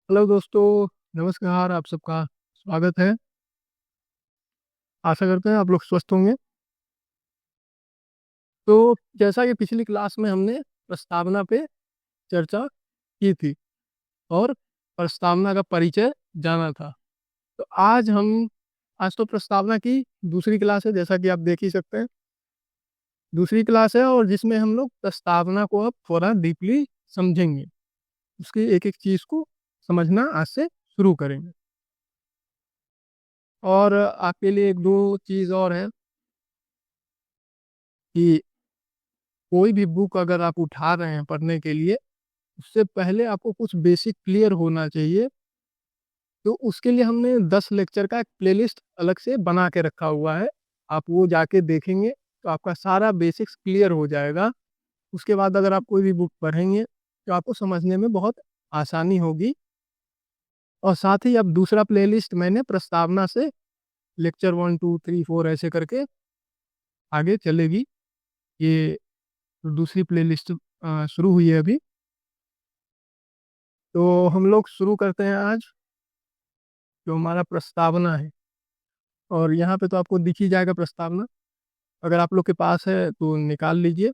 Hello दोस्तों। नमस्कार, आप सबका स्वागत है। आशा करते हैं आप लोग स्वस्थ होंगे। तो जैसा कि पिछली क्लास में हमने प्रस्तावना पे चर्चा की थी और प्रस्तावना का परिचय जाना था। तो आज तो प्रस्तावना की दूसरी क्लास है, जैसा कि आप देख ही सकते हैं। दूसरी क्लास है और जिसमें हम लोग प्रस्तावना को अब थोड़ा डीपली समझेंगे। उसकी एक एक चीज़ को समझना आज से शुरू करेंगे। और आपके लिए एक दो चीज़ और है कि कोई भी बुक अगर आप उठा रहे हैं पढ़ने के लिए, उससे पहले आपको कुछ बेसिक क्लियर होना चाहिए। तो उसके लिए हमने 10 लेक्चर का एक प्लेलिस्ट अलग से बना के रखा हुआ है। आप वो जाके देखेंगे तो आपका सारा बेसिक्स क्लियर हो जाएगा। उसके बाद अगर आप कोई भी बुक पढ़ेंगे तो आपको समझने में बहुत आसानी होगी। और साथ ही अब दूसरा प्लेलिस्ट मैंने प्रस्तावना से लेक्चर 1 2 3 4 ऐसे करके आगे चलेगी। ये दूसरी प्लेलिस्ट शुरू हुई है अभी। तो हम लोग शुरू करते हैं आज जो हमारा प्रस्तावना है। और यहाँ पे तो आपको दिख ही जाएगा प्रस्तावना। अगर आप लोग के पास है तो निकाल लीजिए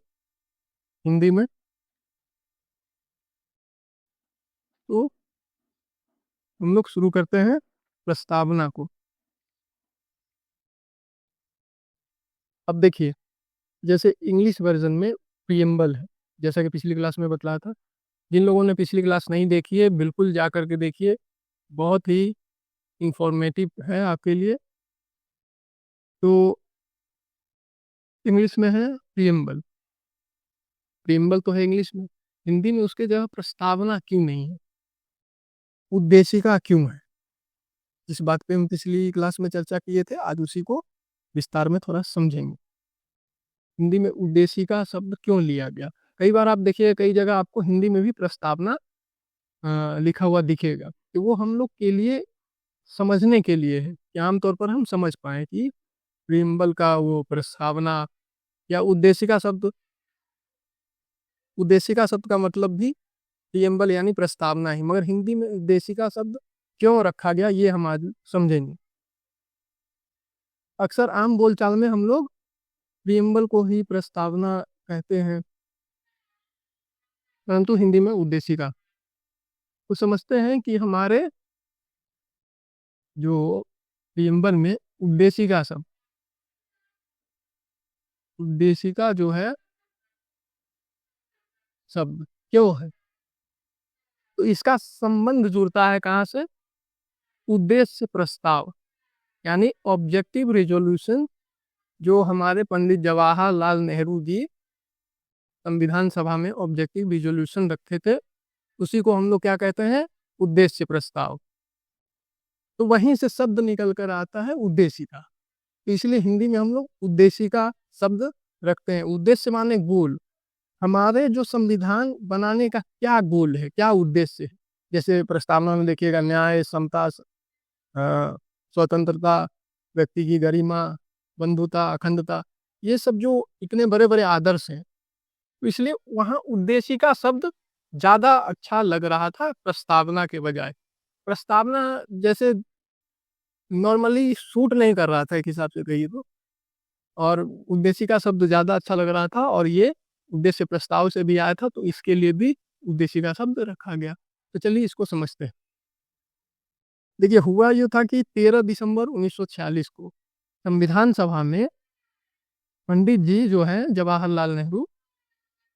हिंदी में। तो हम लोग शुरू करते हैं प्रस्तावना को। अब देखिए, जैसे इंग्लिश वर्जन में प्रियम्बल है, जैसा कि पिछली क्लास में बतलाया था। जिन लोगों ने पिछली क्लास नहीं देखी है, बिल्कुल जा करके देखिए। बहुत ही इंफॉर्मेटिव है आपके लिए। तो इंग्लिश में है प्रियम्बल। प्रियम्बल तो है इंग्लिश में, हिंदी में उसके जगह प्रस्तावना क्यों नहीं है, उद्देशिका क्यों है। जिस बात पे हम पिछली क्लास में चर्चा किए थे, आज उसी को विस्तार में थोड़ा समझेंगे। हिंदी में उद्देशिका शब्द क्यों लिया गया। कई बार आप देखिए, कई जगह आपको हिंदी में भी प्रस्तावना लिखा हुआ दिखेगा। तो वो हम लोग के लिए समझने के लिए है कि आमतौर पर हम समझ पाए कि प्रियम्बल का वो प्रस्तावना या उद्देशिका शब्द का मतलब भी प्रियम्बल यानी प्रस्तावना ही। मगर हिंदी में उद्देशिका शब्द क्यों रखा गया, ये हम आज समझेंगे। अक्सर आम बोलचाल में हम लोग प्रियम्बल को ही प्रस्तावना कहते हैं, परंतु हिंदी में उद्देशिका। तो समझते हैं कि हमारे जो प्रियम्बल में उद्देशिका जो है शब्द क्यों है। तो इसका संबंध जुड़ता है कहाँ से, उद्देश्य प्रस्ताव यानी ऑब्जेक्टिव रिजोल्यूशन। जो हमारे पंडित जवाहरलाल नेहरू जी संविधान सभा में ऑब्जेक्टिव रिजोल्यूशन रखे थे, उसी को हम लोग क्या कहते हैं, उद्देश्य प्रस्ताव। तो वहीं से शब्द निकल कर आता है उद्देशिका। तो इसलिए हिंदी में हम लोग उद्देशिका शब्द रखते हैं। उद्देश्य माने गोल। हमारे जो संविधान बनाने का क्या गोल है, क्या उद्देश्य है। जैसे प्रस्तावना में देखिएगा, न्याय, समता, स्वतंत्रता, व्यक्ति की गरिमा, बंधुता, अखंडता, ये सब जो इतने बड़े बड़े आदर्श हैं, तो इसलिए वहाँ उद्देशिका शब्द ज्यादा अच्छा लग रहा था प्रस्तावना के बजाय। प्रस्तावना जैसे नॉर्मली सूट नहीं कर रहा था एक हिसाब से कहिए तो। और उद्देशिका शब्द ज्यादा अच्छा लग रहा था, और ये उद्देश्य प्रस्ताव से भी आया था, तो इसके लिए भी उद्देशिका शब्द रखा गया। तो चलिए इसको समझते हैं। देखिए, हुआ ये था कि 13 दिसंबर 1946 को संविधान सभा में पंडित जी जो है जवाहरलाल नेहरू,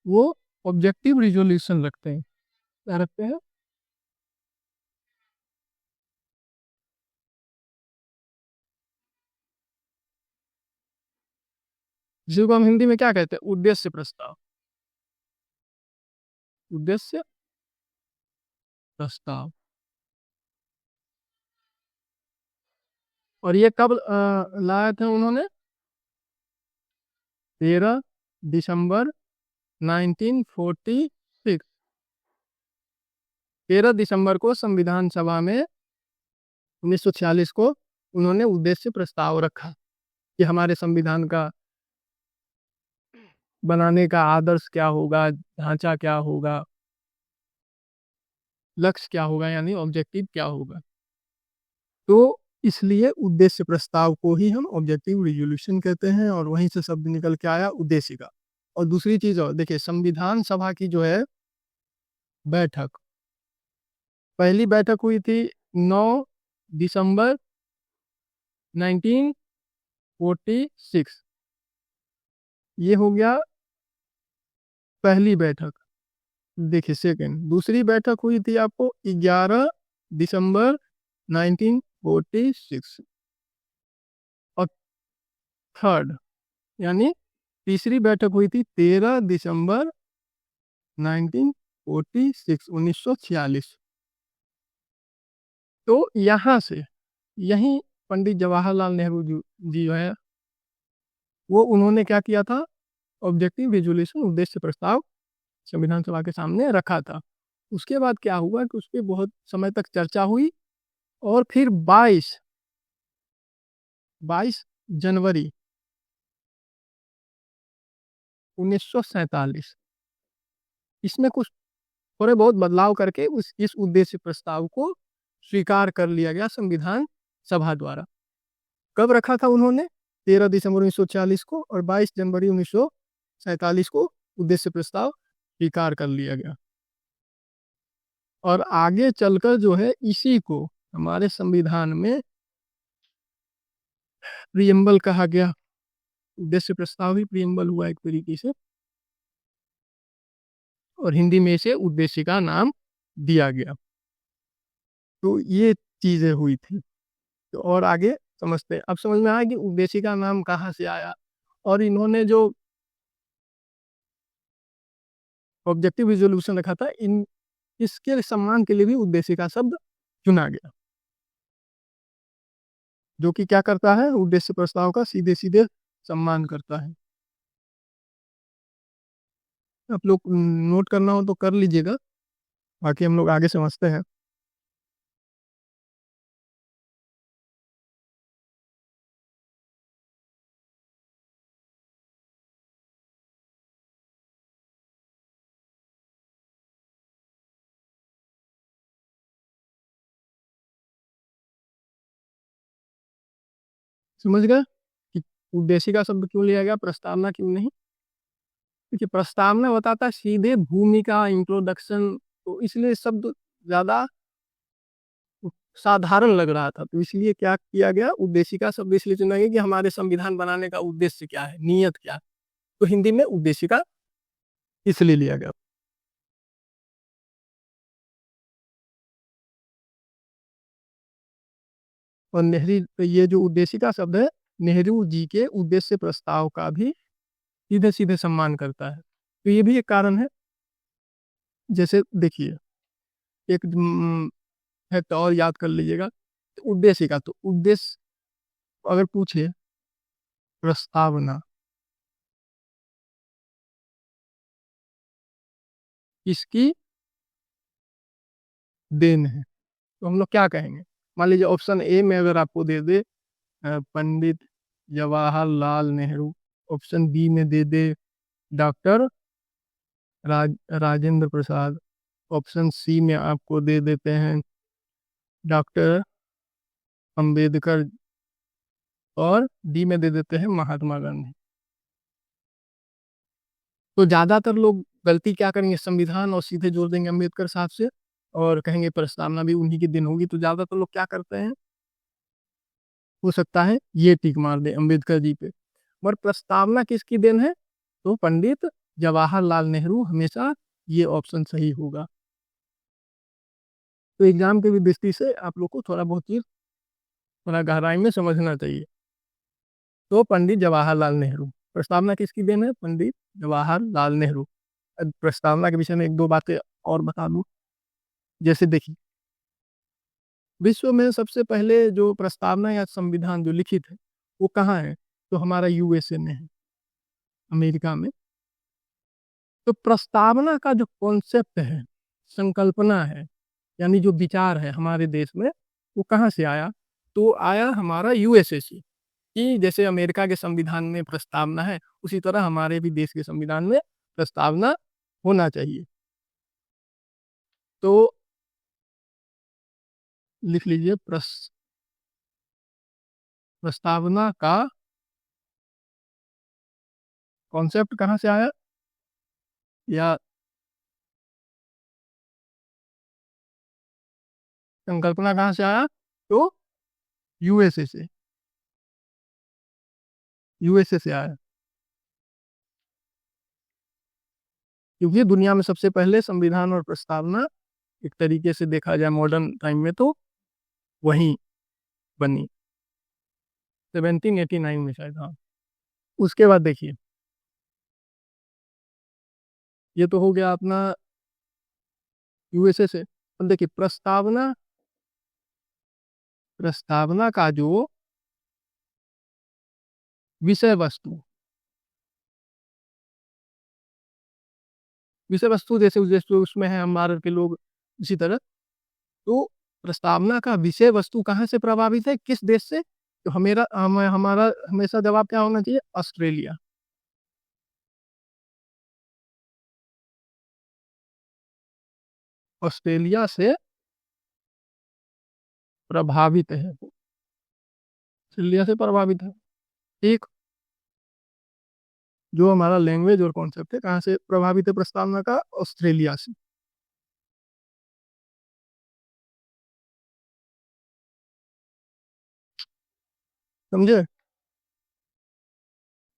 वो ऑब्जेक्टिव रिजोल्यूशन रखते हैं। क्या रखते हैं, जिसको हम हिंदी में क्या कहते हैं, उद्देश्य प्रस्ताव। उद्देश्य प्रस्ताव। और ये कब लाए थे उन्होंने, 13 दिसंबर 1946। 13 दिसंबर को संविधान सभा में 1946 को उन्होंने उद्देश्य प्रस्ताव रखा कि हमारे संविधान का बनाने का आदर्श क्या होगा, ढांचा क्या होगा। लक्ष्य क्या होगा, यानी ऑब्जेक्टिव क्या होगा। तो इसलिए उद्देश्य प्रस्ताव को ही हम ऑब्जेक्टिव रिजोल्यूशन कहते हैं, और वहीं से शब्द निकल के आया उद्देशिका। और दूसरी चीज और देखिए, संविधान सभा की जो है बैठक, पहली बैठक हुई थी 9 दिसंबर 1946। ये हो गया पहली बैठक। देखिए सेकंड, दूसरी बैठक हुई थी आपको 11 दिसंबर 1946। और थर्ड यानी तीसरी बैठक हुई थी 13 दिसंबर 1946, 1946। तो यहाँ से यही पंडित जवाहरलाल नेहरू जी जो है, वो उन्होंने क्या किया था, ऑब्जेक्टिव रिजोल्यूशन उद्देश्य प्रस्ताव संविधान सभा के सामने रखा था। उसके बाद क्या हुआ कि उस पर बहुत समय तक चर्चा हुई, और फिर 22 जनवरी 1947 इसमें कुछ थोड़े बहुत बदलाव करके इस उद्देश्य प्रस्ताव को स्वीकार कर लिया गया संविधान सभा द्वारा। कब रखा था उन्होंने? 13 दिसंबर 1946 को, और 22 जनवरी 1947 को उद्देश्य प्रस्ताव स्वीकार कर लिया गया। और आगे चलकर जो है इसी को हमारे संविधान में प्रियम्बल कहा गया। उद्देश्य प्रस्ताव ही प्रियम्बल हुआ एक तरीके से, और हिंदी में इसे उद्देशिका नाम दिया गया। तो ये चीजें हुई थी। तो और आगे समझते हैं। अब समझ में आया कि उद्देशिका नाम कहाँ से आया, और इन्होंने जो ऑब्जेक्टिव रिजोल्यूशन रखा था, इसके सम्मान के लिए भी उद्देशिका शब्द चुना गया, जो कि क्या करता है, उद्देश्य प्रस्ताव का सीधे सीधे सम्मान करता है। आप लोग नोट करना हो तो कर लीजिएगा, बाकी हम लोग आगे समझते हैं। समझ गए कि उद्देशिका शब्द क्यों लिया गया, प्रस्तावना क्यों नहीं? क्योंकि प्रस्तावना बताता है सीधे भूमिका, इंट्रोडक्शन, तो इसलिए शब्द ज्यादा साधारण लग रहा था। तो इसलिए क्या किया गया, उद्देशिका शब्द इसलिए चुना गया कि हमारे संविधान बनाने का उद्देश्य क्या है, नियत क्या है। तो हिंदी में उद्देशिका इसलिए लिया गया। और नेहरू, ये जो उद्देशिका शब्द है, नेहरू जी के उद्देश्य प्रस्ताव का भी सीधे सीधे सम्मान करता है। तो ये भी एक कारण है। जैसे देखिए, एक है तो और याद कर लीजिएगा, उद्देशिका, तो उद्देश्य अगर पूछे, प्रस्तावना किसकी देन है, तो हम लोग क्या कहेंगे? मान लीजिए ऑप्शन ए में अगर आपको दे दे पंडित जवाहरलाल नेहरू, ऑप्शन बी में दे दे doctor Rajendra Prasad, option C में आपको दे देते हैं डॉक्टर अंबेडकर, और डी में दे देते हैं महात्मा गांधी। तो ज्यादातर लोग गलती क्या करेंगे, संविधान और सीधे जोड़ देंगे अम्बेडकर साहब से, और कहेंगे प्रस्तावना भी उन्हीं के दिन होगी। तो ज्यादातर लोग क्या करते हैं, हो सकता है ये टिक मार दे अम्बेडकर जी पे। पर प्रस्तावना किसकी देन है, तो पंडित जवाहरलाल नेहरू, हमेशा ये ऑप्शन सही होगा। तो एग्जाम के भी दृष्टि से आप लोग को थोड़ा बहुत चीज थोड़ा गहराई में समझना चाहिए। तो पंडित जवाहरलाल नेहरू, प्रस्तावना किसकी देन है, पंडित जवाहरलाल नेहरू। अब प्रस्तावना के विषय में एक दो बातें और बता दूं। जैसे देखिए, विश्व में सबसे पहले जो प्रस्तावना या संविधान जो लिखित है, वो कहाँ है, तो हमारा यूएसए में है, अमेरिका में। तो प्रस्तावना का जो कॉन्सेप्ट है, संकल्पना है, यानी जो विचार है हमारे देश में, वो कहाँ से आया, तो आया हमारा यूएसए से। कि जैसे अमेरिका के संविधान में प्रस्तावना है, उसी तरह हमारे भी देश के संविधान में प्रस्तावना होना चाहिए। तो लिख लीजिए प्रस्तावना का कॉन्सेप्ट कहाँ से आया, या संकल्पना कहाँ से आया, तो यूएसए से, यूएसए से आया, क्योंकि दुनिया में सबसे पहले संविधान और प्रस्तावना एक तरीके से देखा जाए मॉडर्न टाइम में तो वहीं बनी 1789 में शायद, हाँ। उसके बाद देखिए, ये तो हो गया अपना यूएसए से। अब देखिए प्रस्तावना का जो विषय वस्तु, जैसे जैसे उसमें है हम भारत के लोग, इसी तरह तो प्रस्तावना का विषय वस्तु कहाँ से प्रभावित है, किस देश से, तो हमारा हमेशा जवाब क्या होना चाहिए, ऑस्ट्रेलिया। ऑस्ट्रेलिया से प्रभावित है, ऑस्ट्रेलिया से प्रभावित है। एक जो हमारा लैंग्वेज और कॉन्सेप्ट है कहाँ से प्रभावित है प्रस्तावना का, ऑस्ट्रेलिया से। समझे,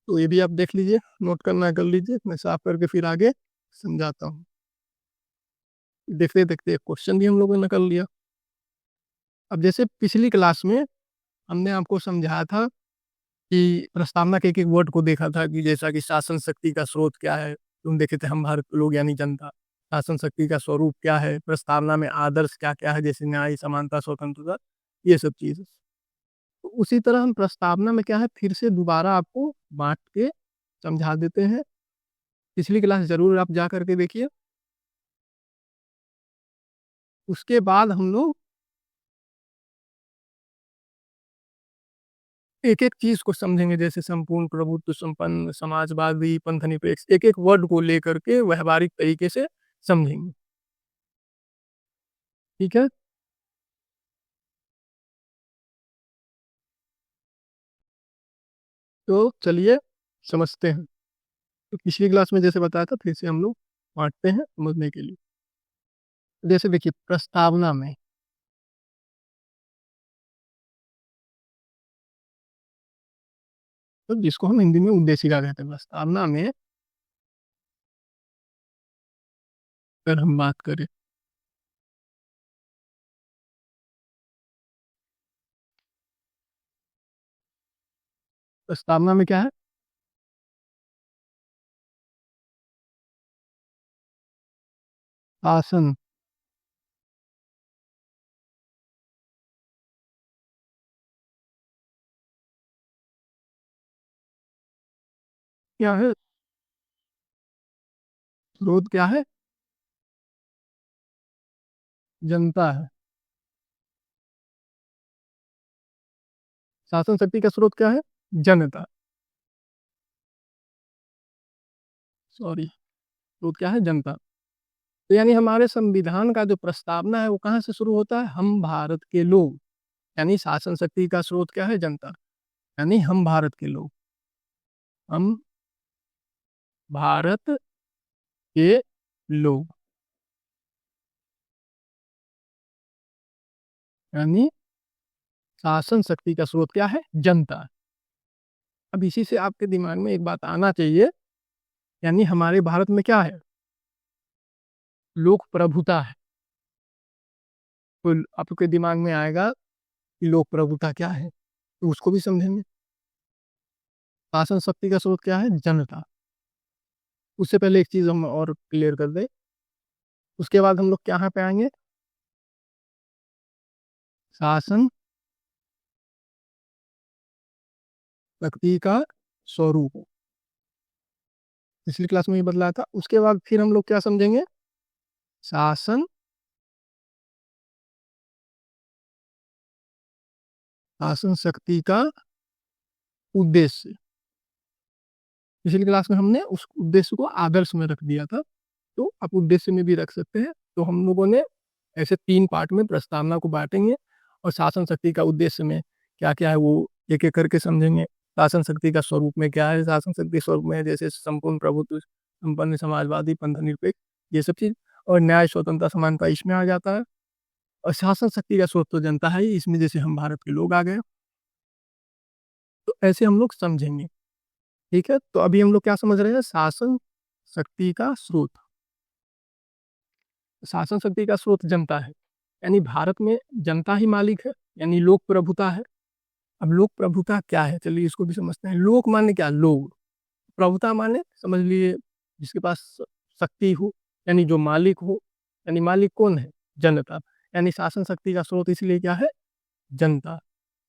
तो ये भी आप देख लीजिए, नोट करना कर लीजिए, मैं साफ करके फिर आगे समझाता हूँ। देखते देखते एक क्वेश्चन भी हम लोगों ने कर लिया। अब जैसे पिछली क्लास में हमने आपको समझाया था कि प्रस्तावना के एक एक वर्ड को देखा था, कि जैसा कि शासन शक्ति का स्रोत क्या है, तुम देखे थे हम भारत के लोग यानी जनता, शासन शक्ति का स्वरूप क्या है, प्रस्तावना में आदर्श क्या क्या है, जैसे न्याय, समानता, स्वतंत्रता, ये सब चीज़। तो उसी तरह हम प्रस्तावना में क्या है फिर से दोबारा आपको बांट के समझा देते हैं। पिछली क्लास जरूर आप जा करके देखिए। उसके बाद हम लोग एक एक चीज को समझेंगे, जैसे संपूर्ण प्रभुत्व संपन्न, समाजवादी, पंथनिरपेक्ष, एक एक वर्ड को लेकर के व्यवहारिक तरीके से समझेंगे। ठीक है, तो चलिए समझते हैं। तो पिछली क्लास में जैसे बताया था फिर से हम लोग बांटते हैं समझने के लिए। जैसे देखिए प्रस्तावना में, तो जिसको हम हिंदी में उद्देशिका कहते हैं, प्रस्तावना में अगर हम बात करें, प्रस्तावना में क्या है, शासन, क्या है, स्रोत क्या है, जनता है। शासन शक्ति का स्रोत क्या है, जनता, सॉरी, स्रोत क्या है, जनता। तो यानी हमारे संविधान का जो प्रस्तावना है वो कहाँ से शुरू होता है, हम भारत के लोग, यानी शासन शक्ति का स्रोत क्या है, जनता, यानी हम भारत के लोग, हम भारत के लोग, यानी शासन शक्ति का स्रोत क्या है, जनता। अब इसी से आपके दिमाग में एक बात आना चाहिए, यानी हमारे भारत में क्या है, लोक प्रभुता है। तो आपके दिमाग में आएगा कि लोक प्रभुता क्या है, तो उसको भी समझेंगे। शासन शक्ति का स्रोत क्या है, जनता। उससे पहले एक चीज हम और क्लियर कर दें, उसके बाद हम लोग क्या पे आएंगे, शासन शक्ति का स्वरूप। पिछली क्लास में ये बदला था। उसके बाद फिर हम लोग क्या समझेंगे, शासन शासन शक्ति का उद्देश्य। पिछली क्लास में हमने उस उद्देश्य को आदर्श में रख दिया था, तो आप उद्देश्य में भी रख सकते हैं। तो हम लोगों ने ऐसे तीन पार्ट में प्रस्तावना को बांटेंगे। और शासन शक्ति का उद्देश्य में क्या-क्या है वो एक-एक करके समझेंगे। शासन शक्ति का स्वरूप में क्या है, शासन शक्ति स्वरूप में जैसे संपूर्ण प्रभुत्व, संपन्न समाजवादी, पंथ निरपेक्ष, ये सब चीज़ और न्याय, स्वतंत्रता, समानता इसमें आ जाता है। और शासन शक्ति का स्रोत तो जनता है ही, इसमें जैसे हम भारत के लोग आ गए, तो ऐसे हम लोग समझेंगे, ठीक है? तो अभी हम लोग क्या समझ रहे हैं? शासन शक्ति का स्रोत। शासन शक्ति का स्रोत जनता है, यानी भारत में जनता ही मालिक है, यानी लोक प्रभुता है। अब लोक प्रभुता क्या है? चलिए इसको भी समझते हैं। लोक माने क्या? लोग। प्रभुता माने समझ लिए जिसके पास शक्ति हो, यानी जो मालिक हो, यानी मालिक कौन है? जनता। यानी शासन शक्ति का स्रोत इसलिए क्या है? जनता।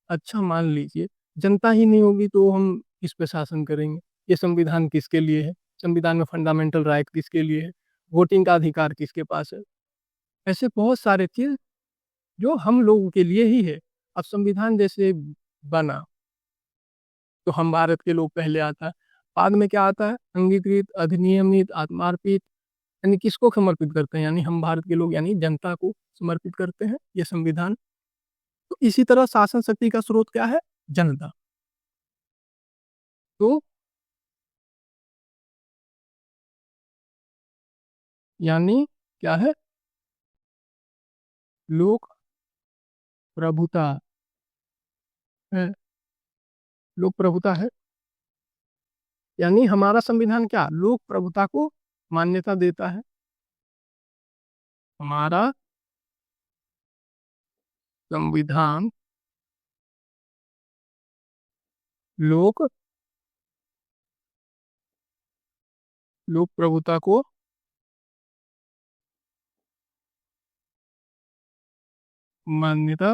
अच्छा मान लीजिए जनता ही नहीं होगी तो हम किस पे शासन करेंगे? ये संविधान किसके लिए है? संविधान में फंडामेंटल राइट किसके लिए है? वोटिंग का अधिकार किसके पास है? ऐसे बहुत सारे चीज जो हम लोगों के लिए ही है। अब संविधान जैसे बना तो हम भारत के लोग पहले आता है, बाद में क्या आता है? अंगीकृत, अधिनियमित, आत्मार्पित, यानी किसको समर्पित करते हैं? यानी हम भारत के लोग यानी जनता को समर्पित करते हैं ये संविधान। तो इसी तरह शासन शक्ति का स्रोत क्या है? जनता। तो यानी क्या है? लोक प्रभुता है। लोक प्रभुता है, यानी हमारा संविधान क्या? लोक प्रभुता को मान्यता देता है। हमारा संविधान लोक लोक प्रभुता को मान्यता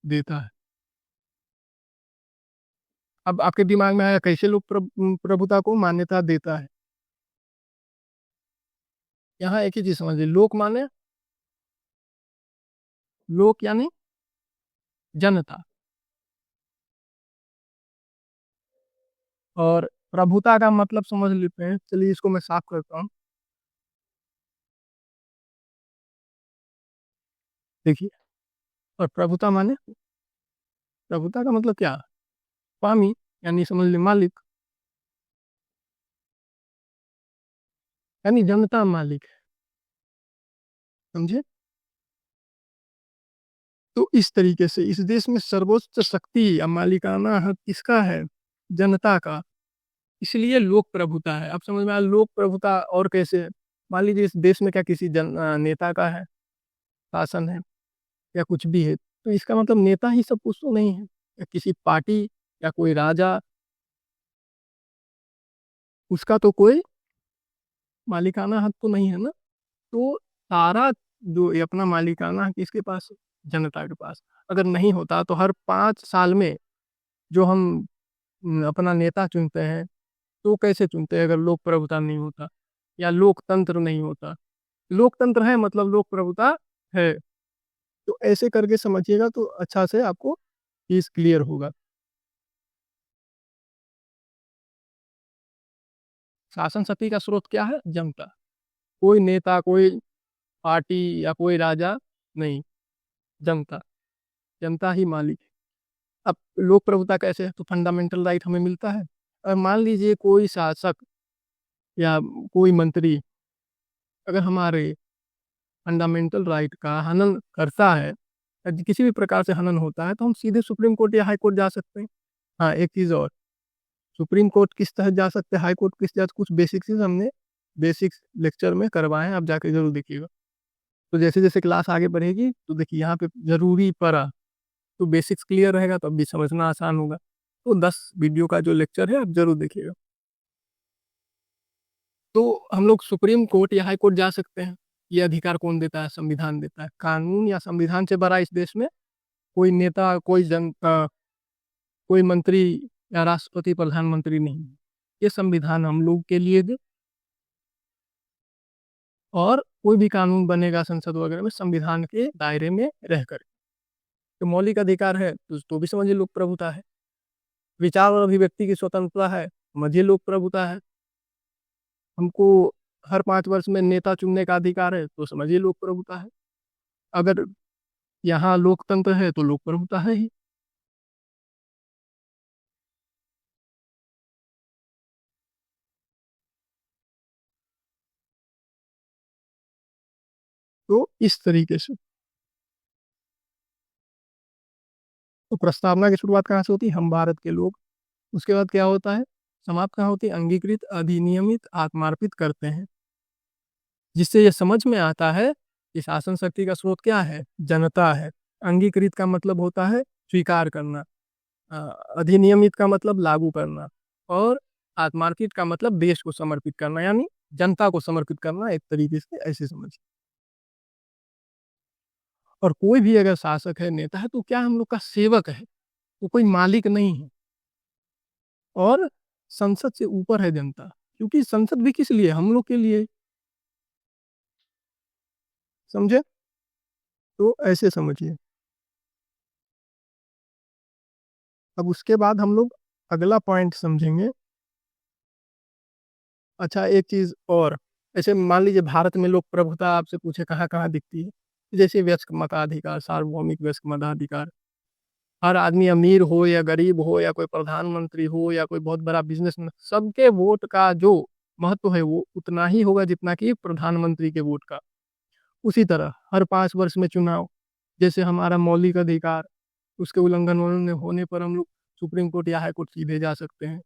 देता है। अब आपके दिमाग में आया कैसे लोक प्रभुता को मान्यता देता है? यहाँ एक ही चीज समझिए, लोक माने लोक यानी जनता, और प्रभुता का मतलब समझ लेते हैं। चलिए इसको मैं साफ करता हूँ। देखिए, और प्रभुता माने, प्रभुता का मतलब क्या? स्वामी, यानी समझ लीजिए मालिक, यानी जनता मालिक है। समझे? तो इस तरीके से इस देश में सर्वोच्च शक्ति या मालिकाना हक किसका है? जनता का। इसलिए लोक प्रभुता है। अब समझ में आया लोक प्रभुता और कैसे है? मान लीजिए इस देश में क्या किसी नेता का है शासन है या कुछ भी है, तो इसका मतलब नेता ही सब कुछ तो नहीं है, या किसी पार्टी या कोई राजा, उसका तो कोई मालिकाना हक तो नहीं है ना। तो सारा जो ये अपना मालिकाना हक किसके पास है? जनता के पास। अगर नहीं होता तो हर 5 साल में जो हम अपना नेता चुनते हैं, तो कैसे चुनते हैं अगर लोक प्रभुता नहीं होता या लोकतंत्र नहीं होता? लोकतंत्र है मतलब लोक प्रभुता है। तो ऐसे करके समझिएगा तो अच्छा से आपको चीज क्लियर होगा। शासन शक्ति का स्रोत क्या है? जनता। कोई नेता, कोई पार्टी या कोई राजा नहीं, जनता। जनता ही मालिक है। अब लोक प्रभुता कैसे है? तो फंडामेंटल राइट हमें मिलता है। और मान लीजिए कोई शासक या कोई मंत्री अगर हमारे फंडामेंटल राइट का हनन करता है, यदि किसी भी प्रकार से हनन होता है, तो हम सीधे सुप्रीम कोर्ट या हाई कोर्ट जा सकते हैं। हाँ, एक चीज़ और, सुप्रीम कोर्ट किस तरह जा सकते हैं, हाई कोर्ट किस तरह, कुछ बेसिक चीज़ हमने बेसिक्स लेक्चर में करवाए हैं, आप जाके जरूर देखिएगा। तो जैसे जैसे क्लास आगे बढ़ेगी तो देखिए यहाँ पे जरूरी पड़ा तो बेसिक्स क्लियर रहेगा तो अब भी समझना आसान होगा। तो 10 वीडियो का जो लेक्चर है आप जरूर देखिएगा। तो हम लोग सुप्रीम कोर्ट या हाई कोर्ट जा सकते हैं। ये अधिकार कौन देता है? संविधान देता है। कानून या संविधान से बड़ा इस देश में कोई नेता, कोई जनता, कोई मंत्री या राष्ट्रपति, प्रधानमंत्री नहीं है। ये संविधान हम लोग के लिए दे, और कोई भी कानून बनेगा संसद वगैरह में संविधान के दायरे में रहकर। तो मौलिक अधिकार है तो भी समझिए लोक प्रभुता है। विचार और अभिव्यक्ति की स्वतंत्रता है, समझिए लोक प्रभुता है। हमको हर 5 वर्ष में नेता चुनने का अधिकार है तो समझिए लोक प्रभुता है। अगर यहाँ लोकतंत्र है तो लोक प्रभुता है ही। तो इस तरीके से तो प्रस्तावना की शुरुआत कहाँ से होती है? हम भारत के लोग। उसके बाद क्या होता है? समाप्त कहाँ होती है? अंगीकृत, अधिनियमित, आत्मार्पित करते हैं। जिससे ये समझ में आता है कि शासन शक्ति का स्रोत क्या है? जनता है। अंगीकृत का मतलब होता है स्वीकार करना, अ, अधिनियमित का मतलब लागू करना, और आत्मार्पित का मतलब देश को समर्पित करना, यानी जनता को समर्पित करना, एक तरीके से ऐसे समझ। और कोई भी अगर शासक है, नेता है, तो क्या हम लोग का सेवक है, वो कोई मालिक नहीं है। और संसद से ऊपर है जनता, क्योंकि संसद भी किस लिए? हम लोग के लिए। समझे? तो ऐसे समझिए। अब उसके बाद हम लोग अगला पॉइंट समझेंगे। अच्छा, एक चीज और, ऐसे मान लीजिए भारत में लोक प्रभुता आपसे पूछे कहाँ कहाँ दिखती है, जैसे व्यस्क मताधिकार, सार्वभौमिक व्यस्क मताधिकार। हर आदमी अमीर हो या गरीब हो या कोई प्रधानमंत्री हो या कोई बहुत बड़ा बिजनेसमैन, सबके वोट का जो महत्व है वो उतना ही होगा जितना कि प्रधानमंत्री के वोट का। उसी तरह हर 5 वर्ष में चुनाव, जैसे हमारा मौलिक अधिकार, उसके उल्लंघन होने पर हम लोग सुप्रीम कोर्ट या हाई कोर्ट सीधे जा सकते हैं।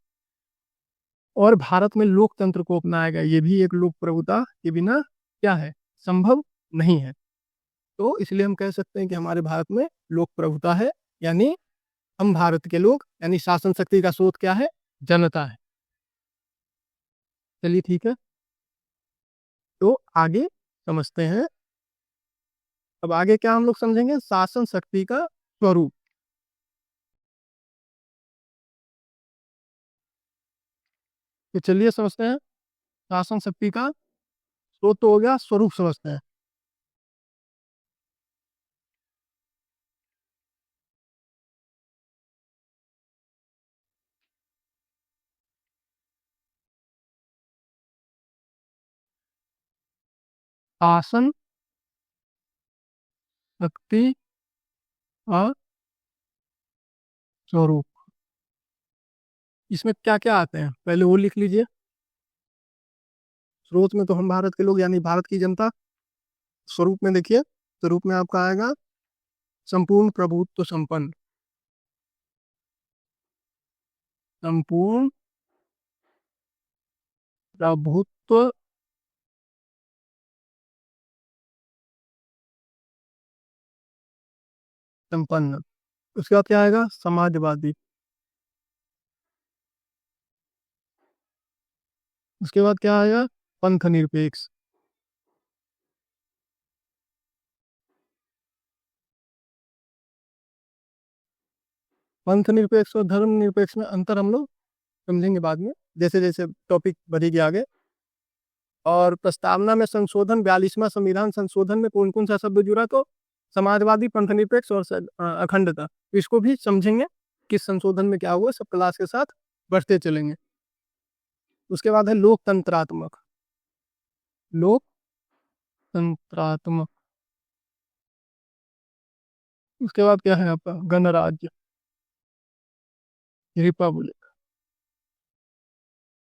और भारत में लोकतंत्र को अपनाया गया, ये भी एक लोक प्रभुता के बिना क्या है? संभव नहीं है। तो इसलिए हम कह सकते हैं कि हमारे भारत में लोक प्रभुता है, यानी हम भारत के लोग, यानी शासन शक्ति का स्रोत क्या है? जनता है। चलिए ठीक है, तो आगे समझते हैं। अब आगे क्या हम लोग समझेंगे? शासन शक्ति का स्वरूप। तो चलिए समझते हैं। शासन शक्ति का स्रोत तो हो गया, स्वरूप समझते हैं। शासन शक्ति का स्वरूप, इसमें क्या क्या आते हैं पहले वो लिख लीजिए। स्रोत में तो हम भारत के लोग, यानी भारत की जनता। स्वरूप में देखिए, स्वरूप में आपका आएगा संपूर्ण प्रभुत्व संपन्न। संपूर्ण प्रभुत्व संपन्न। उसके बाद क्या आएगा? समाजवादी। उसके बाद क्या आएगा? पंथ निरपेक्ष। पंथ निरपेक्ष और धर्म निरपेक्ष में अंतर हम लोग समझेंगे बाद में, जैसे जैसे टॉपिक बढ़ेगी आगे। और प्रस्तावना में संशोधन, 42वां संविधान संशोधन में कौन कौन सा शब्द जुड़ा? तो समाजवादी, पंथ निरपेक्ष और अखंडता। तो इसको भी समझेंगे, किस संशोधन में क्या हुआ, सब क्लास के साथ बढ़ते चलेंगे। उसके बाद है लोकतंत्रात्मक। लोकतंत्रात्मक। उसके बाद क्या है आपका? गणराज्य, रिपब्लिक।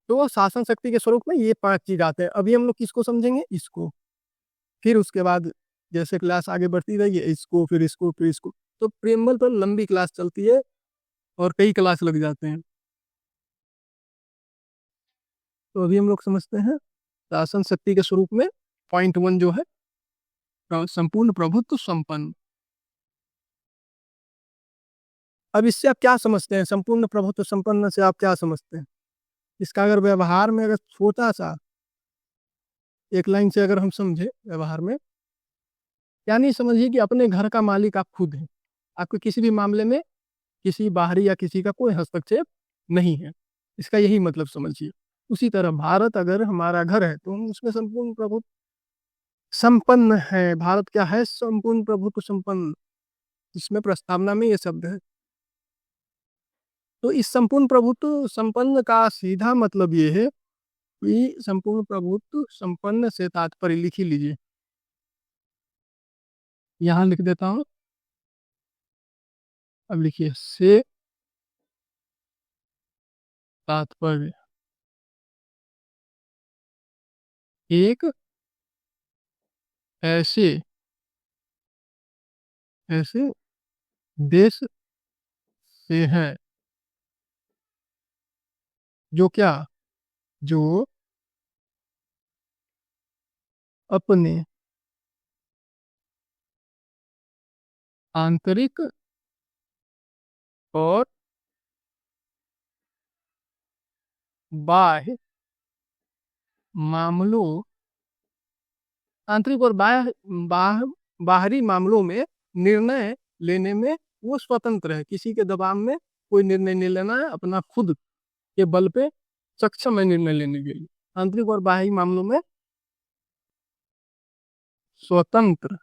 तो शासन शक्ति के स्वरूप में ये 5 चीज आते हैं। अभी हम लोग किसको समझेंगे? इसको। फिर उसके बाद जैसे क्लास आगे बढ़ती रहेगी, इसको, फिर इसको, फिर इसको। तो प्रेमबल पर लंबी क्लास चलती है और कई क्लास लग जाते हैं। तो अभी हम लोग समझते हैं शासन शक्ति के स्वरूप में पॉइंट 1 जो है, संपूर्ण प्रभुत्व संपन्न। अब इससे आप क्या समझते हैं? संपूर्ण प्रभुत्व संपन्न से आप क्या समझते हैं? इसका अगर व्यवहार में, अगर छोटा सा एक लाइन से अगर हम समझे व्यवहार में, यानी समझिए कि अपने घर का मालिक आप खुद हैं। आपको किसी भी मामले में किसी बाहरी या किसी का कोई हस्तक्षेप नहीं है। इसका यही मतलब समझिए। उसी तरह भारत अगर हमारा घर है तो हम उसमें संपूर्ण प्रभुत्व संपन्न है। भारत क्या है? संपूर्ण प्रभुत्व संपन्न। इसमें प्रस्तावना में ये शब्द है। तो इस संपूर्ण प्रभुत्व संपन्न का सीधा मतलब ये है कि संपूर्ण प्रभुत्व संपन्न से तात्पर्य लिख ही लीजिए, यहाँ लिख देता हूँ। अब लिखिए से तात्पर्य एक ऐसे ऐसे देश से है जो क्या, जो अपने आंतरिक और बाह्य मामलों, आंतरिक और बाहरी मामलों में निर्णय लेने में वो स्वतंत्र है। किसी के दबाव में कोई निर्णय नहीं लेना है, अपना खुद के बल पे सक्षम है निर्णय लेने के लिए। आंतरिक और बाहरी मामलों में स्वतंत्र,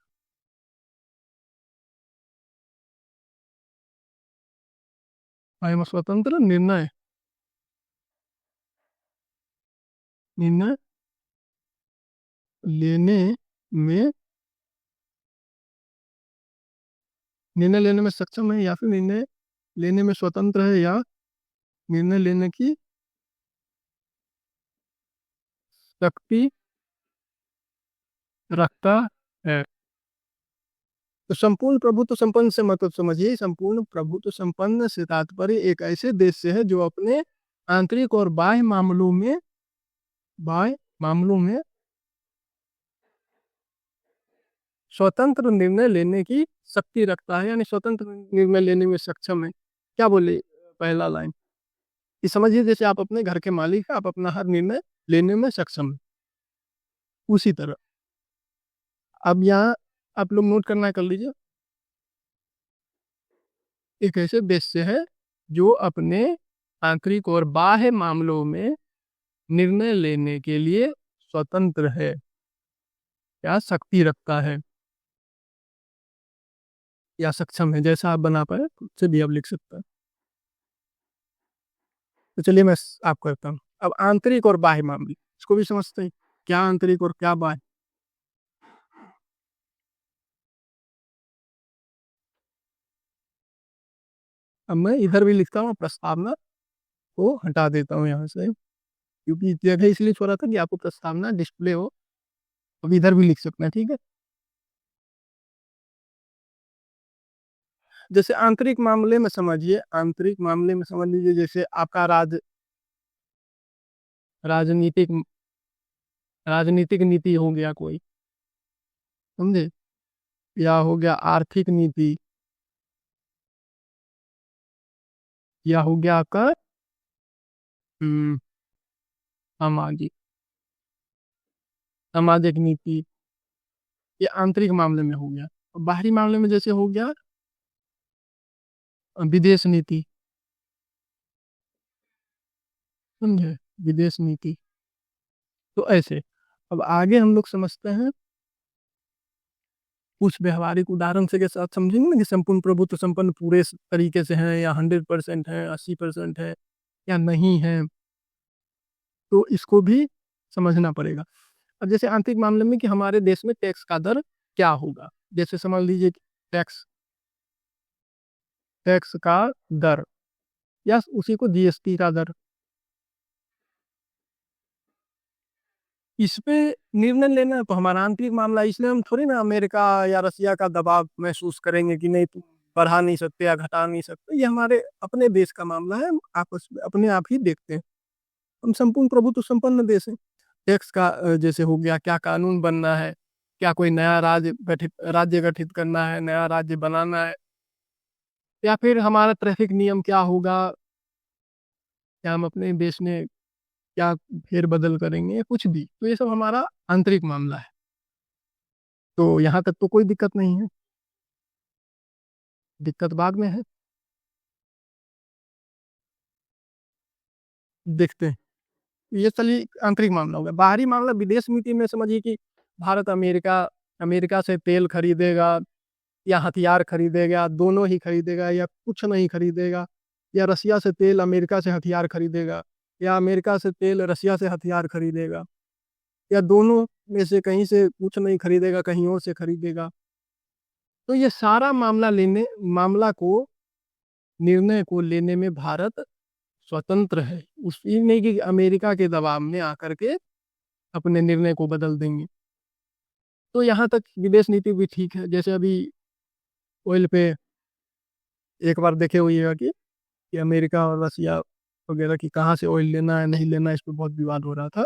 स्वतंत्र निर्णय निर्णय लेने में, निर्णय लेने में सक्षम है, या फिर निर्णय लेने में स्वतंत्र है, या निर्णय लेने की शक्ति रखता है। तो संपूर्ण प्रभुत्व संपन्न से मतलब समझिए, संपूर्ण प्रभुत्व संपन्न से तात्पर्य एक ऐसे देश से है जो अपने आंतरिक और बाह्य मामलों में स्वतंत्र निर्णय लेने की शक्ति रखता है, यानी स्वतंत्र निर्णय लेने में सक्षम है। क्या बोले पहला लाइन, ये समझिए जैसे आप अपने घर के मालिक हैं, आप अपना हर निर्णय लेने में सक्षम है। उसी तरह अब यहाँ आप लोग नोट करना कर लीजिए, एक ऐसे देश से है जो अपने आंतरिक और बाह्य मामलों में निर्णय लेने के लिए स्वतंत्र है या शक्ति रखता है या सक्षम है। जैसा आप बना पाए उससे भी आप लिख सकते हैं। तो चलिए मैं आप करता हूँ। अब आंतरिक और बाह्य मामले, इसको भी समझते हैं, क्या आंतरिक और क्या बाह्य। अब मैं इधर भी लिखता हूँ, प्रस्तावना को हटा देता हूँ यहाँ से, क्योंकि जगह इसलिए छोड़ा था कि आपको प्रस्तावना डिस्प्ले हो। अब इधर भी लिख सकते हैं, ठीक है। जैसे आंतरिक मामले में समझिए, आंतरिक मामले में समझ लीजिए जैसे आपका राजनीतिक राजनीतिक नीति हो गया कोई, समझे, या हो गया आर्थिक नीति, या हो गया आपका हम्म, सामाजिक सामाजिक नीति। ये आंतरिक मामले में हो गया। और बाहरी मामले में जैसे हो गया विदेश नीति, समझे, विदेश नीति। तो ऐसे अब आगे हम लोग समझते हैं कुछ व्यवहारिक उदाहरण से के साथ, समझेंगे ना कि संपूर्ण प्रभुत्व संपन्न पूरे तरीके से है, या 100% है, 80% है, या नहीं है। तो इसको भी समझना पड़ेगा। अब जैसे आंतरिक मामले में कि हमारे देश में टैक्स का दर क्या होगा, जैसे समझ लीजिए टैक्स टैक्स का दर, या उसी को जीएसटी का दर, इस पे निर्णय लेना तो हमारा आंतरिक मामला है। इसलिए हम थोड़ी ना अमेरिका या रसिया का दबाव महसूस करेंगे कि नहीं तुम बढ़ा नहीं सकते या घटा नहीं सकते। ये हमारे अपने देश का मामला है, हम आपस में अपने आप ही देखते हैं। हम संपूर्ण प्रभुत्व संपन्न देश है। टैक्स का जैसे हो गया, क्या कानून बनना है, क्या कोई नया राज्य गठित करना है, नया राज्य बनाना है, या फिर हमारा ट्रैफिक नियम क्या होगा, क्या हम अपने देश में क्या फेर बदल करेंगे, कुछ भी। तो ये सब हमारा आंतरिक मामला है। तो यहाँ तक तो कोई दिक्कत नहीं है, दिक्कत बाद में है, देखते हैं। ये चलिए आंतरिक मामला हो गया। बाहरी मामला विदेश नीति में समझिए कि भारत अमेरिका अमेरिका से तेल खरीदेगा या हथियार खरीदेगा, दोनों ही खरीदेगा, या कुछ नहीं खरीदेगा, या रसिया से तेल अमेरिका से हथियार खरीदेगा, या अमेरिका से तेल रसिया से हथियार खरीदेगा, या दोनों में से कहीं से कुछ नहीं खरीदेगा, कहीं और से खरीदेगा। तो ये सारा मामला को निर्णय को लेने में भारत स्वतंत्र है। उस ये नहीं कि अमेरिका के दबाव में आकर के अपने निर्णय को बदल देंगे। तो यहाँ तक विदेश नीति भी ठीक है। जैसे अभी ऑयल पे एक बार देखे होइएगा कि अमेरिका और रसिया वगैरह की कहाँ से ऑयल लेना है नहीं लेना है, इस पे बहुत विवाद हो रहा था।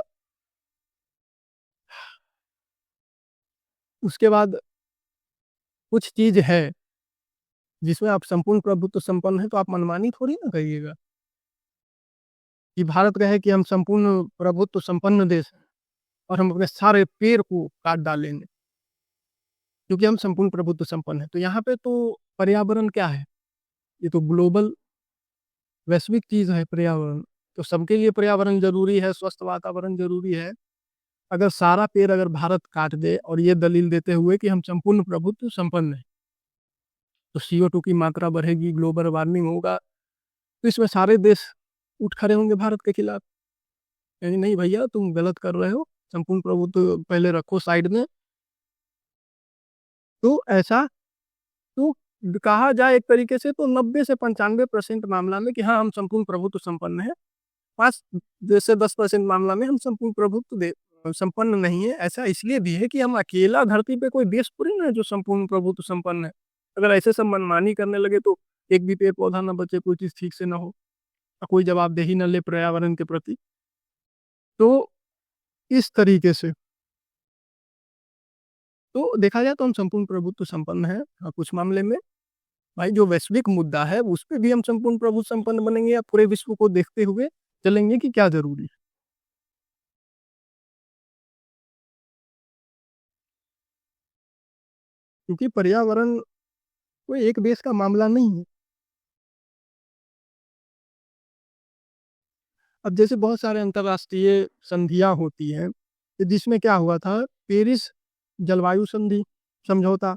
उसके बाद कुछ चीज है जिसमें आप संपूर्ण प्रभुत्व संपन्न है, तो आप मनमानी थोड़ी ना करिएगा कि भारत कहे कि हम संपूर्ण प्रभुत्व संपन्न देश हैं और हम अपने सारे पेड़ को काट डालेंगे क्योंकि हम संपूर्ण प्रभुत्व संपन्न है। तो यहाँ पे तो पर्यावरण क्या है, ये तो ग्लोबल वैश्विक चीज है पर्यावरण। तो सबके लिए पर्यावरण जरूरी है, स्वस्थ वातावरण जरूरी है। अगर सारा पेड़ अगर भारत काट दे और ये दलील देते हुए कि हम संपूर्ण प्रभुत्व संपन्न है, तो CO2 की मात्रा बढ़ेगी, ग्लोबल वार्मिंग होगा। तो इसमें सारे देश उठ खड़े होंगे भारत के खिलाफ, यानी नहीं भैया तुम गलत कर रहे हो, संपूर्ण प्रभुत्व पहले रखो साइड में। तो ऐसा तो कहा जाए एक तरीके से तो 90 से 95% मामला में कि हाँ हम संपूर्ण प्रभुत्व संपन्न है, 5 से 10% मामला में हम संपूर्ण प्रभुत्व संपन्न नहीं है। ऐसा इसलिए भी है कि हम अकेला धरती पे कोई देश पूरी ना है जो संपूर्ण प्रभुत्व संपन्न है। अगर ऐसे सब मनमानी करने लगे तो एक भी पेड़ पौधा ना बचे, कोई चीज ठीक से ना हो, कोई जवाबदेही न ले पर्यावरण के प्रति। तो इस तरीके से तो देखा जाए तो हम संपूर्ण प्रभुत्व संपन्न है। और कुछ मामले में भाई जो वैश्विक मुद्दा है उस पर भी हम संपूर्ण प्रभुत्व संपन्न बनेंगे या पूरे विश्व को देखते हुए चलेंगे कि क्या जरूरी है। क्योंकि पर्यावरण कोई एक देश का मामला नहीं है। अब जैसे बहुत सारे अंतर्राष्ट्रीय संधियां होती हैं, तो जिसमें क्या हुआ था, पेरिस जलवायु संधि समझौता,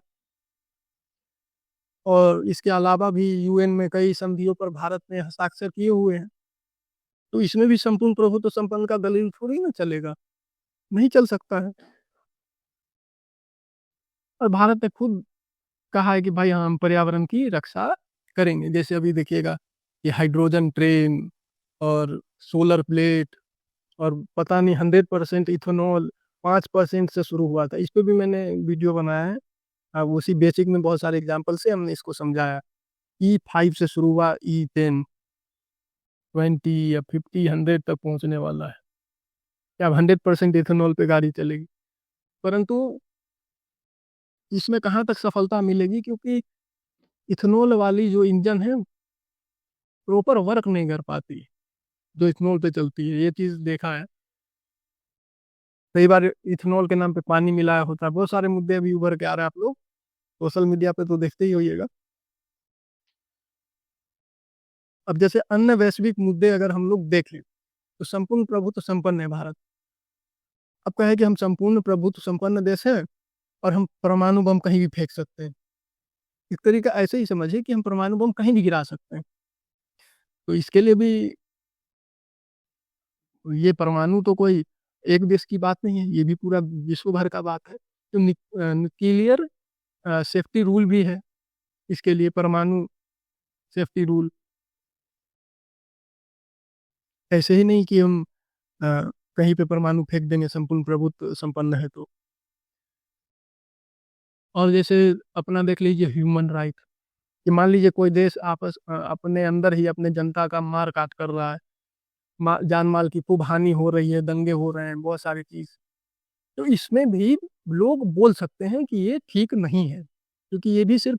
और इसके अलावा भी UN में कई संधियों पर भारत ने हस्ताक्षर किए हुए हैं। तो इसमें भी संपूर्ण प्रभुत्व संपन्न का दलील थोड़ी ना चलेगा, नहीं चल सकता है। और भारत ने खुद कहा है कि भाई हम पर्यावरण की रक्षा करेंगे। जैसे अभी देखिएगा कि हाइड्रोजन ट्रेन और सोलर प्लेट और पता नहीं 100% इथेनॉल 5% से शुरू हुआ था। इस पे भी मैंने वीडियो बनाया है। अब उसी बेसिक में बहुत सारे एग्जाम्पल से हमने इसको समझाया। E5 से शुरू हुआ, E10, 20 या 50, 100 तक पहुंचने वाला है। क्या अब 100% इथेनॉल पे गाड़ी चलेगी? परंतु इसमें कहाँ तक सफलता मिलेगी, क्योंकि इथेनॉल वाली जो इंजन है प्रॉपर वर्क नहीं कर पाती जो इथेनॉल पे चलती है। ये चीज देखा है कई बार, इथेनॉल के नाम पे पानी मिलाया होता है। बहुत सारे मुद्दे अभी उभर के आ रहे हैं, आप लोग सोशल मीडिया पे तो देखते ही होइएगा। अब जैसे अन्य वैश्विक मुद्दे अगर हम लोग देखें तो संपूर्ण प्रभुत्व संपन्न है भारत। अब कहे कि हम संपूर्ण प्रभुत्व संपन्न देश है और हम परमाणु बम कहीं भी फेंक सकते हैं। एक तरीका ऐसे ही समझिए कि हम परमाणु बम कहीं भी गिरा सकते हैं। तो इसके लिए भी ये परमाणु तो कोई एक देश की बात नहीं है, ये भी पूरा विश्व भर का बात है। तो न्यूक्लियर सेफ्टी रूल भी है इसके लिए, परमाणु सेफ्टी रूल। ऐसे ही नहीं कि हम कहीं पे परमाणु फेंक देंगे संपूर्ण प्रभुत्व संपन्न है तो। और जैसे अपना देख लीजिए ह्यूमन राइट, कि मान लीजिए कोई देश अपने अंदर ही अपने जनता का मार काट कर रहा है, जान माल की खूब हानि हो रही है, दंगे हो रहे हैं, बहुत सारी चीज। तो इसमें भी लोग बोल सकते हैं कि ये ठीक नहीं है, क्योंकि ये भी सिर्फ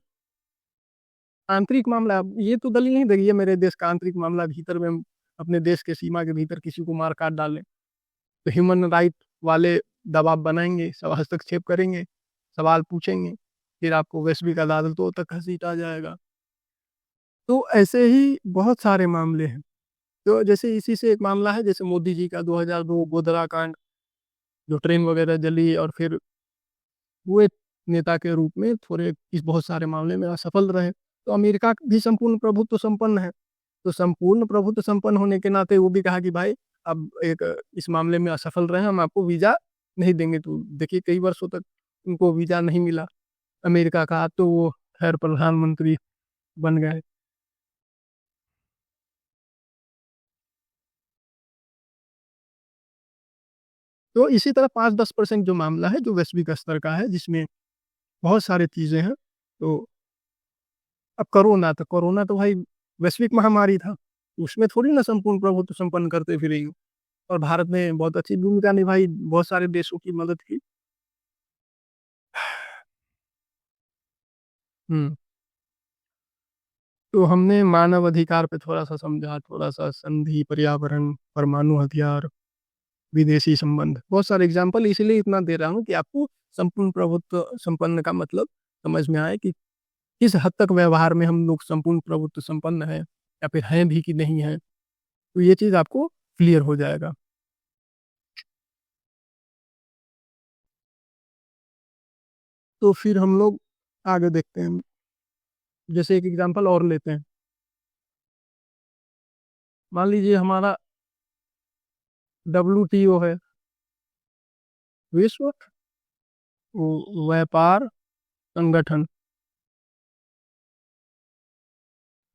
आंतरिक मामला है। ये तो दलील नहीं देगी ये मेरे देश का आंतरिक मामला, भीतर में हम अपने देश के सीमा के भीतर किसी को मार काट डालें। तो ह्यूमन राइट वाले दबाव बनाएंगे, सब हस्तक्षेप करेंगे, सवाल पूछेंगे, फिर आपको वैश्विक अदालतों तक घसीटा जाएगा। तो ऐसे ही बहुत सारे मामले हैं। तो जैसे इसी से एक मामला है, जैसे मोदी जी का 2002 गोधरा कांड, जो ट्रेन वगैरह जली और फिर वो एक नेता के रूप में थोड़े इस बहुत सारे मामले में असफल रहे। तो अमेरिका भी संपूर्ण प्रभुत्व संपन्न है, तो संपूर्ण प्रभुत्व संपन्न होने के नाते वो भी कहा कि भाई अब एक इस मामले में असफल रहे, हम आपको वीजा नहीं देंगे। तो देखिए कई वर्षों तक उनको वीजा नहीं मिला अमेरिका का, तो वो खैर प्रधानमंत्री बन गए। तो इसी तरह 5-10% जो मामला है जो वैश्विक स्तर का है, जिसमें बहुत सारी चीज़ें हैं। तो अब कोरोना तो भाई वैश्विक महामारी था। उसमें थोड़ी ना संपूर्ण प्रभुत्व संपन्न करते फिरे यूँ, और भारत ने बहुत अच्छी भूमिका निभाई, बहुत सारे देशों की मदद की। हुँ। तो हमने मानव अधिकार पे थोड़ा-सा समझा, थोड़ा-सा संधि, पर्यावरण, परमाणु हथियार, विदेशी संबंध, बहुत सारे एग्ज़ाम्पल इसीलिए इतना दे रहा हूँ कि आपको संपूर्ण प्रभुत्व संपन्न का मतलब समझ में आए कि किस हद तक व्यवहार में हम लोग संपूर्ण प्रभुत्व संपन्न हैं, या फिर हैं भी कि नहीं हैं। तो ये चीज़ आपको क्लियर हो जाएगा। तो फिर हम लोग आगे देखते हैं। जैसे एक एग्ज़ाम्पल और लेते हैं। मान लीजिए हमारा WTO है, विश्व व्यापार संगठन,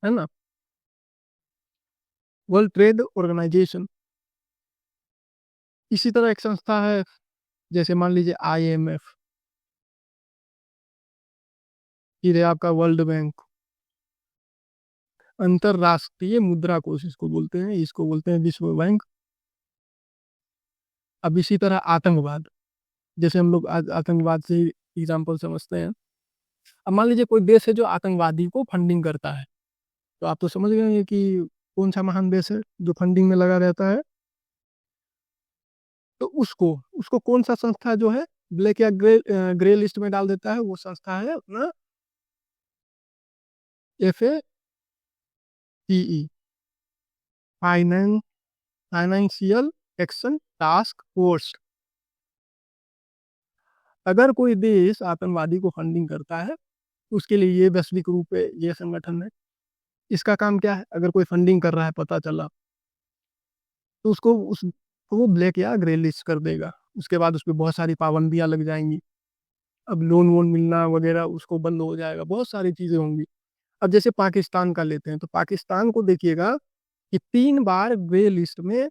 है ना? World Trade Organization. इसी तरह एक संस्था है, जैसे मान लीजिए IMF, फिर है आपका वर्ल्ड बैंक, अंतर्राष्ट्रीय मुद्रा कोष इसको बोलते हैं, इसको बोलते हैं विश्व बैंक। अब इसी तरह आतंकवाद, जैसे हम लोग आज आतंकवाद से एग्जाम्पल समझते हैं। अब मान लीजिए कोई देश है जो आतंकवादी को फंडिंग करता है, तो आप तो समझ गए होंगे कि कौन सा महान देश है जो फंडिंग में लगा रहता है। तो उसको उसको कौन सा संस्था जो है ब्लैक या ग्रे लिस्ट में डाल देता है, वो संस्था है अपना FATE, financial action task force. अगर कोई देश आतंकवादी को फंडिंग करता है, तो उसके लिए ये वैश्विक रूप पे ये संगठन है। इसका काम क्या है? अगर कोई फंडिंग कर रहा है पता चला, तो उसको वो ब्लैक या ग्रे लिस्ट कर देगा। उसके बाद उसपे बहुत सारी पाबंदियाँ लग जाएँगी। अब लोन वोन मिलना वगैरह उसको बंद हो जाएगा, बहुत सारी चीज़ें होंगी। अब जैसे पाकिस्तान का लेते हैं, तो पाकिस्तान को देखिएगा कि 3 बार ग्रे लिस्ट में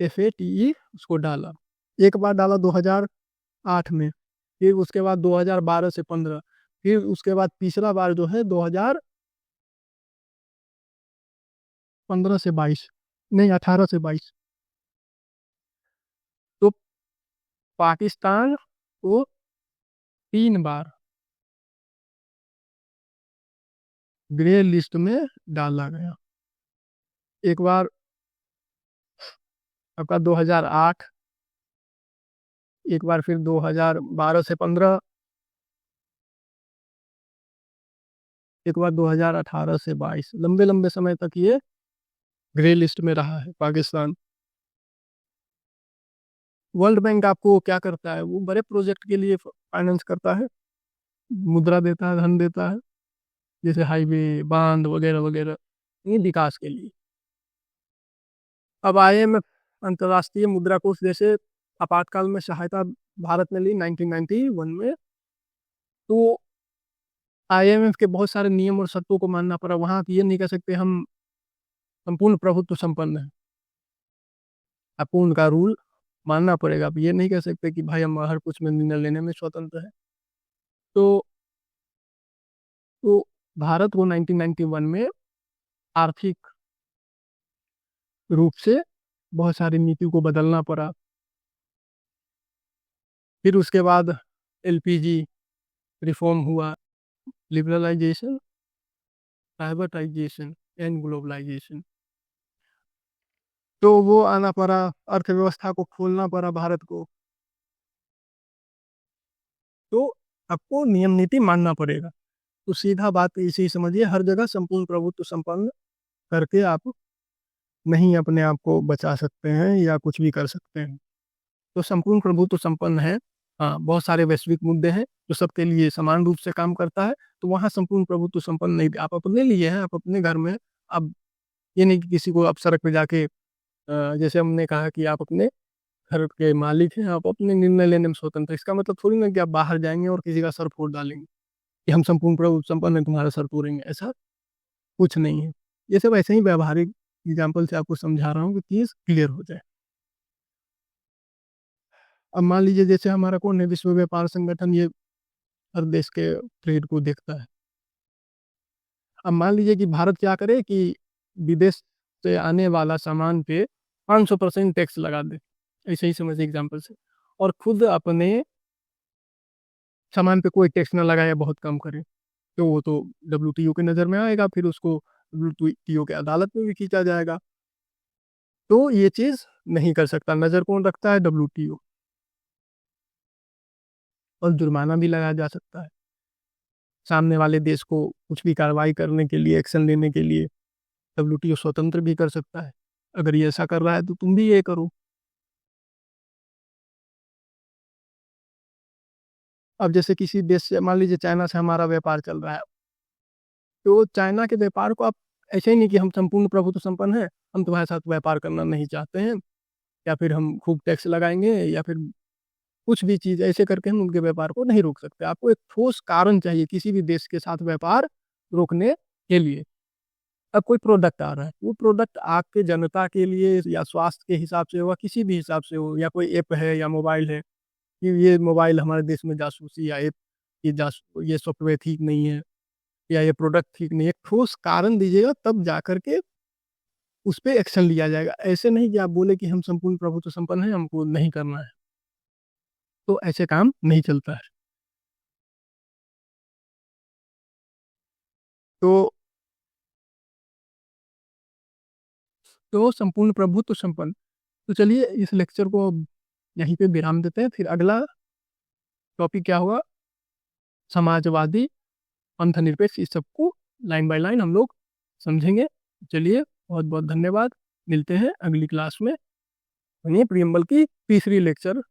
FATE उसको डाला। एक बार डाला 2008 में, फिर उसके बाद 2012 से 15, फिर उसके बाद तीसरा बार जो है 2015 से 22, नहीं 18 से 22। तो पाकिस्तान को 3 बार ग्रे लिस्ट में डाला गया। एक बार आपका 2008, एक बार फिर 2012 से 15, एक बार 2018 से 22। लंबे-लंबे समय तक ये ग्रे लिस्ट में रहा है पाकिस्तान। वर्ल्ड बैंक आपको क्या करता है? वो बड़े प्रोजेक्ट के लिए फाइनेंस करता है, मुद्रा देता है, धन देता है, जैसे हाईवे, बांध वगैरह-वगैरह, ये विकास के लिए। अब IMF, अंतर्राष्ट्रीय मुद्रा कोष, जैसे आपातकाल में सहायता भारत ने ली 1991 में, तो IMF के बहुत सारे नियम और शर्तों को मानना पड़ा। वहाँ आप ये नहीं कह सकते हम संपूर्ण प्रभुत्व संपन्न हैं। आपको उनका रूल मानना पड़ेगा। आप ये नहीं कह सकते कि भाई हम हर कुछ में निर्णय लेने में स्वतंत्र हैं। तो तो भारत को 1991 में आर्थिक रूप से बहुत सारी नीति को बदलना पड़ा। फिर उसके बाद LPG रिफॉर्म हुआ, लिबरलाइजेशन, प्राइवेटाइजेशन एंड ग्लोबलाइजेशन। तो वो आना पड़ा, अर्थव्यवस्था को खोलना पड़ा भारत को। तो आपको नियम नीति मानना पड़ेगा। तो सीधा बात इसी समझिए, हर जगह संपूर्ण प्रभुत्व संपन्न करके आप नहीं अपने आप को बचा सकते हैं या कुछ भी कर सकते हैं। तो संपूर्ण प्रभुत्व संपन्न है। हाँ, बहुत सारे वैश्विक मुद्दे हैं जो सबके लिए समान रूप से काम करता है, तो वहाँ संपूर्ण प्रभुत्व संपन्न नहीं। आप अपने लिए हैं, आप अपने घर में, अब ये नहीं कि किसी को आप सड़क पे जाके जैसे हमने कहा कि आप अपने घर के मालिक हैं, आप अपने निर्णय लेने में स्वतंत्र हैं। इसका मतलब थोड़ी ना कि आप बाहर जाएँगे और किसी का सर फोड़ डालेंगे, कि हम संपूर्ण प्रभुत्व संपन्न हैं, तुम्हारा सर तोड़ेंगे, ऐसा कुछ नहीं है। ये सब ऐसे ही व्यावहारिक एग्ज़ाम्पल से आपको समझा रहा हूँ कि चीज़ क्लियर हो जाए। अब मान लीजिए जैसे हमारा कौन है, विश्व व्यापार संगठन, ये हर देश के ट्रेड को देखता है। अब मान लीजिए कि भारत क्या करे कि विदेश से आने वाला सामान पे 500% टैक्स लगा दे, ऐसे ही समझिए एग्जाम्पल से, और खुद अपने सामान पे कोई टैक्स ना लगाए, बहुत कम करे, तो वो तो WTO के नज़र में आएगा, फिर उसको WTO के अदालत में भी खींचा जाएगा। तो ये चीज़ नहीं कर सकता, नज़र कौन रखता है, WTO, और जुर्माना भी लगाया जा सकता है सामने वाले देश को कुछ भी कार्रवाई करने के लिए, एक्शन लेने के लिए। WTO स्वतंत्र भी कर सकता है, अगर ये ऐसा कर रहा है तो तुम भी ये करो। अब जैसे किसी देश से, मान लीजिए चाइना से हमारा व्यापार चल रहा है, तो चाइना के व्यापार को आप ऐसे ही नहीं कि हम संपूर्ण प्रभुत्व संपन्न हैं, हम तुम्हारे साथ व्यापार करना नहीं चाहते हैं, या फिर हम खूब टैक्स लगाएंगे, या फिर कुछ भी चीज़ ऐसे करके हम उनके व्यापार को नहीं रोक सकते। आपको एक ठोस कारण चाहिए किसी भी देश के साथ व्यापार रोकने के लिए। अब कोई प्रोडक्ट आ रहा है, वो प्रोडक्ट आपके जनता के लिए या स्वास्थ्य के हिसाब से हो, किसी भी हिसाब से हो, या कोई ऐप है या मोबाइल है कि ये मोबाइल हमारे देश में जासूसी या ऐप, ये सॉफ्टवेयर ठीक नहीं है, या ये प्रोडक्ट ठीक नहीं है, ठोस कारण दीजिएगा, तब जा करके उस पे एक्शन लिया जाएगा। ऐसे नहीं कि आप बोले कि हम संपूर्ण प्रभुत्व संपन्न हैं, हमको नहीं करना है, तो ऐसे काम नहीं चलता है। तो संपूर्ण प्रभुत्व संपन्न। तो चलिए इस लेक्चर को अब यहीं पे विराम देते हैं, फिर अगला टॉपिक क्या होगा, समाजवादी, पंथनिरपेक्ष, इस सबको लाइन बाय लाइन हम लोग समझेंगे। चलिए बहुत बहुत धन्यवाद, मिलते हैं अगली क्लास में। यानी प्रियम्बल की तीसरी लेक्चर,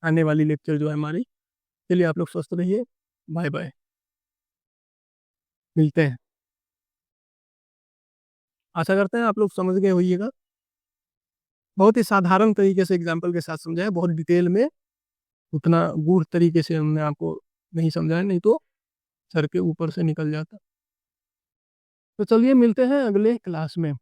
आने वाली लेक्चर जो है हमारी। चलिए आप लोग स्वस्थ रहिए, बाय बाय, मिलते हैं। आशा करते हैं आप लोग समझ गए होइएगा। बहुत ही साधारण तरीके से एग्जाम्पल के साथ समझाया, बहुत डिटेल में, उतना गूढ़ तरीके से हमने आपको नहीं समझाया, नहीं तो सर के ऊपर से निकल जाता। तो चलिए मिलते हैं अगले क्लास में।